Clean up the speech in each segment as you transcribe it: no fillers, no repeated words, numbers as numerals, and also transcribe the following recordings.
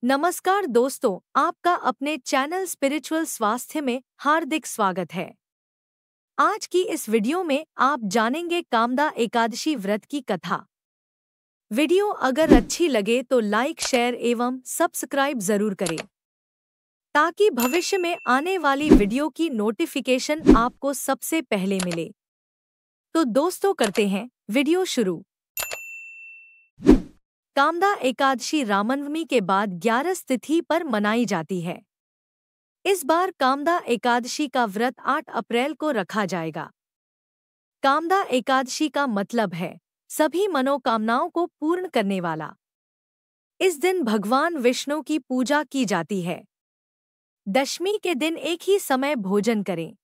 नमस्कार दोस्तों, आपका अपने चैनल स्पिरिचुअल स्वास्थ्य में हार्दिक स्वागत है। आज की इस वीडियो में आप जानेंगे कामदा एकादशी व्रत की कथा। वीडियो अगर अच्छी लगे तो लाइक, शेयर एवं सब्सक्राइब जरूर करें ताकि भविष्य में आने वाली वीडियो की नोटिफिकेशन आपको सबसे पहले मिले। तो दोस्तों करते हैं वीडियो शुरू। कामदा एकादशी रामनवमी के बाद 11 तिथि पर मनाई जाती है। इस बार कामदा एकादशी का व्रत 8 अप्रैल को रखा जाएगा। कामदा एकादशी का मतलब है सभी मनोकामनाओं को पूर्ण करने वाला। इस दिन भगवान विष्णु की पूजा की जाती है। दशमी के दिन एक ही समय भोजन करें।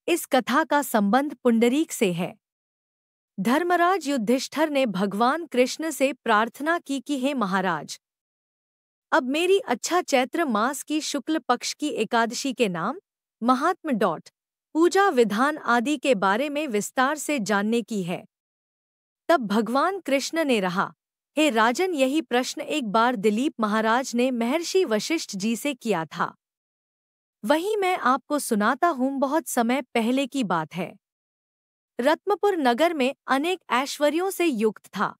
इस कथा का संबंध पुंडरीक से है। धर्मराज युधिष्ठिर ने भगवान कृष्ण से प्रार्थना की कि हे महाराज, अब मेरी अच्छा चैत्र मास की शुक्ल पक्ष की एकादशी के नाम, महात्म पूजा विधान आदि के बारे में विस्तार से जानने की है। तब भगवान कृष्ण ने रहा, हे राजन, यही प्रश्न एक बार दिलीप महाराज ने महर्षि वशिष्ठ जी से किया था। वही मैं आपको सुनाता हूँ। बहुत समय पहले की बात है। रत्नपुर नगर में अनेक ऐश्वर्यों से युक्त था।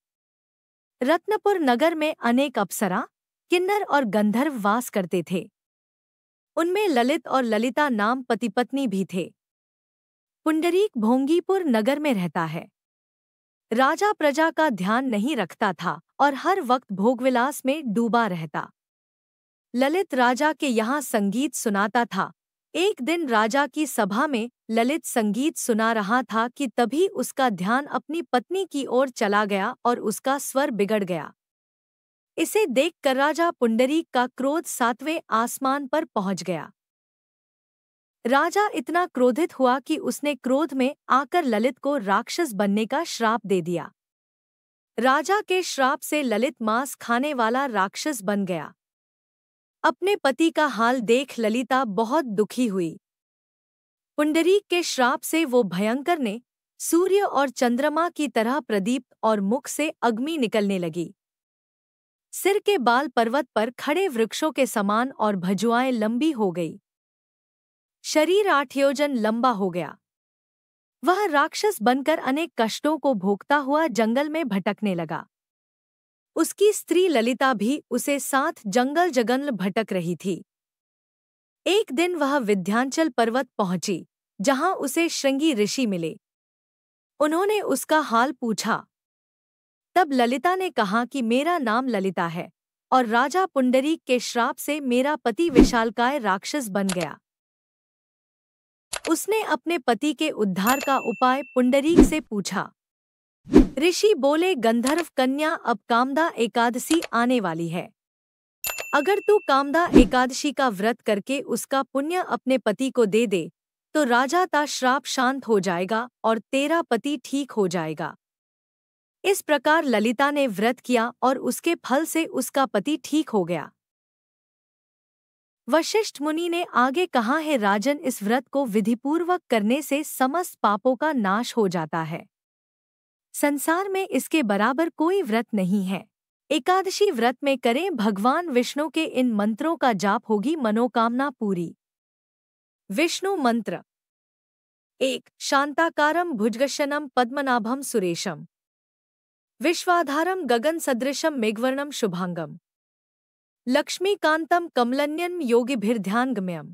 रत्नपुर नगर में अनेक अप्सरा, किन्नर और गंधर्व वास करते थे। उनमें ललित और ललिता नाम पति पत्नी भी थे। पुंडरीक भोंगीपुर नगर में रहता है। राजा प्रजा का ध्यान नहीं रखता था और हर वक्त भोगविलास में डूबा रहता। ललित राजा के यहाँ संगीत सुनाता था। एक दिन राजा की सभा में ललित संगीत सुना रहा था कि तभी उसका ध्यान अपनी पत्नी की ओर चला गया और उसका स्वर बिगड़ गया। इसे देखकर राजा पुंडरीक का क्रोध 7वें आसमान पर पहुंच गया। राजा इतना क्रोधित हुआ कि उसने क्रोध में आकर ललित को राक्षस बनने का श्राप दे दिया। राजा के श्राप से ललित मांस खाने वाला राक्षस बन गया। अपने पति का हाल देख ललिता बहुत दुखी हुई। पुंडरीक के श्राप से वो भयंकर ने सूर्य और चंद्रमा की तरह प्रदीप्त और मुख से अग्नि निकलने लगी। सिर के बाल पर्वत पर खड़े वृक्षों के समान और भुजाएं लंबी हो गई। शरीर 8 योजन लंबा हो गया। वह राक्षस बनकर अनेक कष्टों को भोगता हुआ जंगल में भटकने लगा। उसकी स्त्री ललिता भी उसे साथ जंगल जंगल भटक रही थी। एक दिन वह विंध्याचल पर्वत पहुंची, जहां उसे श्रृंगी ऋषि मिले। उन्होंने उसका हाल पूछा। तब ललिता ने कहा कि मेरा नाम ललिता है और राजा पुंडरीक के श्राप से मेरा पति विशालकाय राक्षस बन गया। उसने अपने पति के उद्धार का उपाय पुंडरीक से पूछा। ऋषि बोले, गंधर्व कन्या, अब कामदा एकादशी आने वाली है। अगर तू कामदा एकादशी का व्रत करके उसका पुण्य अपने पति को दे दे तो राजा का श्राप शांत हो जाएगा और तेरा पति ठीक हो जाएगा। इस प्रकार ललिता ने व्रत किया और उसके फल से उसका पति ठीक हो गया। वशिष्ठ मुनि ने आगे कहा, है राजन, इस व्रत को विधिपूर्वक करने से समस्त पापों का नाश हो जाता है। संसार में इसके बराबर कोई व्रत नहीं है। एकादशी व्रत में करें, भगवान विष्णु के इन मंत्रों का जाप, होगी मनोकामना पूरी। विष्णु मंत्र। 1. शांताकारं भुजगशयनं पद्मनाभं सुरेशम, विश्वाधारं गगन सदृशं मेघवर्णं शुभांगम, लक्ष्मीकांतं कमलन्यं योगिभिर्ध्यानगम्यं,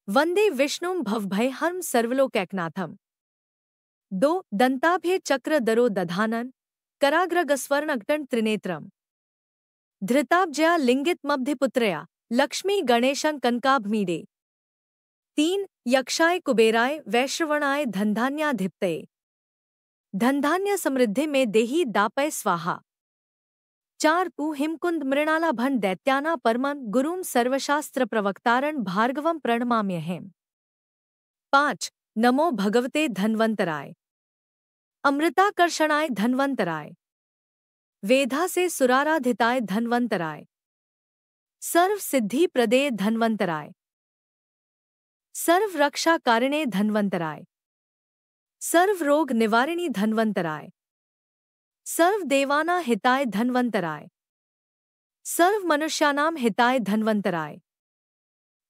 वंदे विष्णुं भवभयहरं सर्वलोकैकनाथम्। 2. दंताभय चक्रधरो दधानन, कराग्रगस्वर्णघटं त्रिनेत्रम्, धृताब्जया लिंगितमब्धिपुत्रया, लक्ष्मी गणेशं कनकाभमीडे। 3. यक्षाय कुबेराय वैश्रवणाय धनधान्याधिपतये, धनधान्य समृद्धि में देही दापय स्वाहा। 4. तु हिमकुंद मृणालाभन दैत्याना परमं गुरुं सर्वशास्त्र प्रवक्तारण भार्गवं प्रणमाम्यहम्। 5. नमो भगवते धन्वंतराय, अमृताकर्षणाय धन्वंतराय, वेधा से सुराराधिताय धन्वंतराय, सर्व सिद्धि प्रदेय धन्वंतराय, सर्व रक्षा कारिणे धन्वंतराय, सर्व रोग निवारिणी धन्वंतराय, सर्व देवाना हिताय धन्वंतराय, सर्व मनुष्यानां हिताय धन्वन्तराय।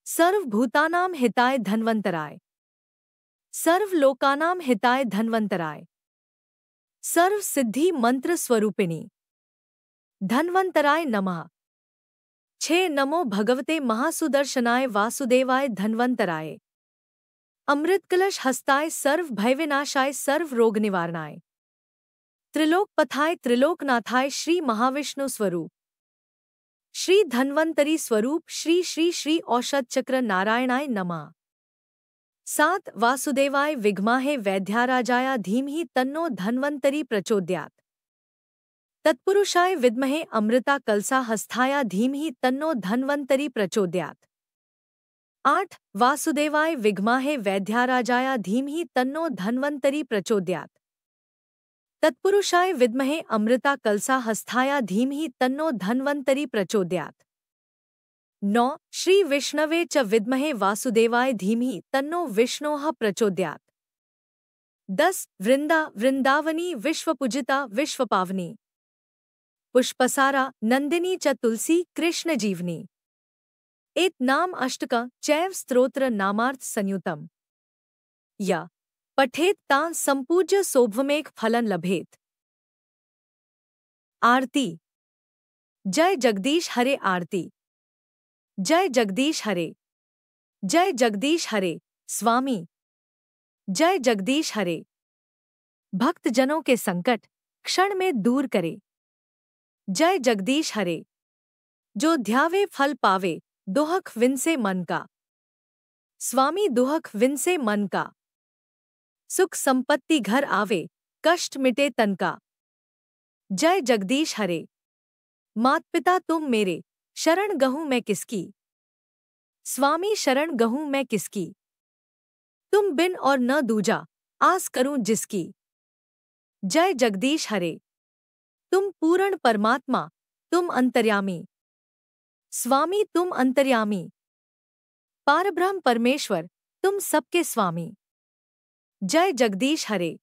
सर्व भूतानां हिताय धन्वन्तराय। सर्व लोकानां हिताय धन्वन्तराय। सर्व सिद्धि मंत्र स्वरूपिणी धन्वन्तराय नमः। 6 नमो भगवते महासुदर्शनाय वासुदेवाय धन्वन्तराय। अमृत कलश हस्ताय सर्व भयविनाशाय सर्व रोग निवारणाय। त्रिलोक पथाय त्रिलोकनाथाय श्री महाविष्णु स्वरूप श्री धन्वंतरी स्वरूप श्री श्री श्री औषध चक्र नारायणाय नमः। 7 वासुदेवाय विद्महे वैद्यराजाय धीमहि तन्नो धन्वंतरी प्रचोदयात्। तत्पुरुषाय विद्महे अमृता कलसा हस्ताय धीमहि तन्नो धन्वंतरी प्रचोदयात्। 8 वासुदेवाय विद्महे वैद्यराजाय धीमहि तन्नो धन्वंतरी प्रचोदयात्। तत्पुरुषाय विद्महे अमृता कलसा हस्ताय धीमहि तन्नो धन्वंतरी प्रचोदयात्। 9 श्री विष्णवे च विद्महे वासुदेवाय धीमहि तन्नो विष्णोः प्रचोदयात्। 10 वृंदावनी विश्वपूजिता विश्वपावनी पुष्पसारा नंदिनी च तुलसी कृष्ण जीवनी। एत नाम अष्टक चैव स्तोत्र नामार्थ संयुतम या पठेत तां संपूज्य सौभमेक फलन लभेत। आरती। जय जगदीश हरे। आरती। जय जगदीश हरे। जय जगदीश हरे स्वामी। जय जगदीश हरे। भक्तजनों के संकट क्षण में दूर करे। जय जगदीश हरे। जो ध्यावे फल पावे दुहक विनसे मन का। स्वामी दुहक विनसे मन का। सुख संपत्ति घर आवे कष्ट मिटे तन का। जय जगदीश हरे। मात पिता तुम मेरे शरण गहूँ मैं किसकी। स्वामी शरण गहूँ मैं किसकी। तुम बिन और न दूजा आस करूं जिसकी। जय जगदीश हरे। तुम पूर्ण परमात्मा तुम अंतर्यामी। स्वामी तुम अंतर्यामी। पारब्रह्म परमेश्वर तुम सबके स्वामी। जय जगदीश हरे।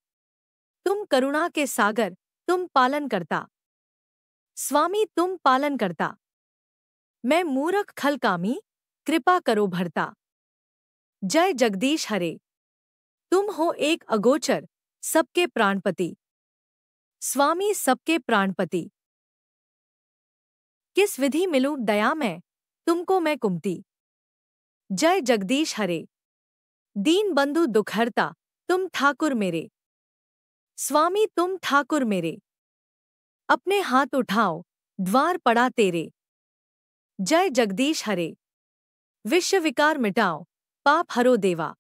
तुम करुणा के सागर तुम पालन करता। स्वामी तुम पालन करता। मैं मूरख खलकामी कृपा करो भरता। जय जगदीश हरे। तुम हो एक अगोचर सबके प्राणपति। स्वामी सबके प्राणपति। किस विधि मिलूं दया मैं तुमको मैं कुमती। जय जगदीश हरे। दीन बंधु दुखहर्ता तुम ठाकुर मेरे। स्वामी तुम ठाकुर मेरे। अपने हाथ उठाओ द्वार पड़ा तेरे। जय जगदीश हरे। विश्व विकार मिटाओ पाप हरो देवा।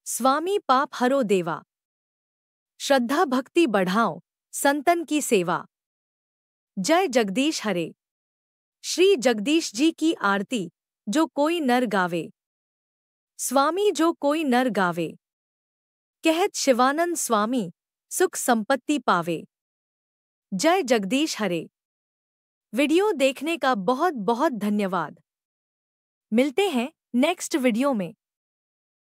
स्वामी पाप हरो देवा। श्रद्धा भक्ति बढ़ाओ संतन की सेवा। जय जगदीश हरे। श्री जगदीश जी की आरती जो कोई नर गावे। स्वामी जो कोई नर गावे। कहत शिवानंद स्वामी सुख संपत्ति पावे। जय जगदीश हरे। वीडियो देखने का बहुत बहुत धन्यवाद। मिलते हैं नेक्स्ट वीडियो में।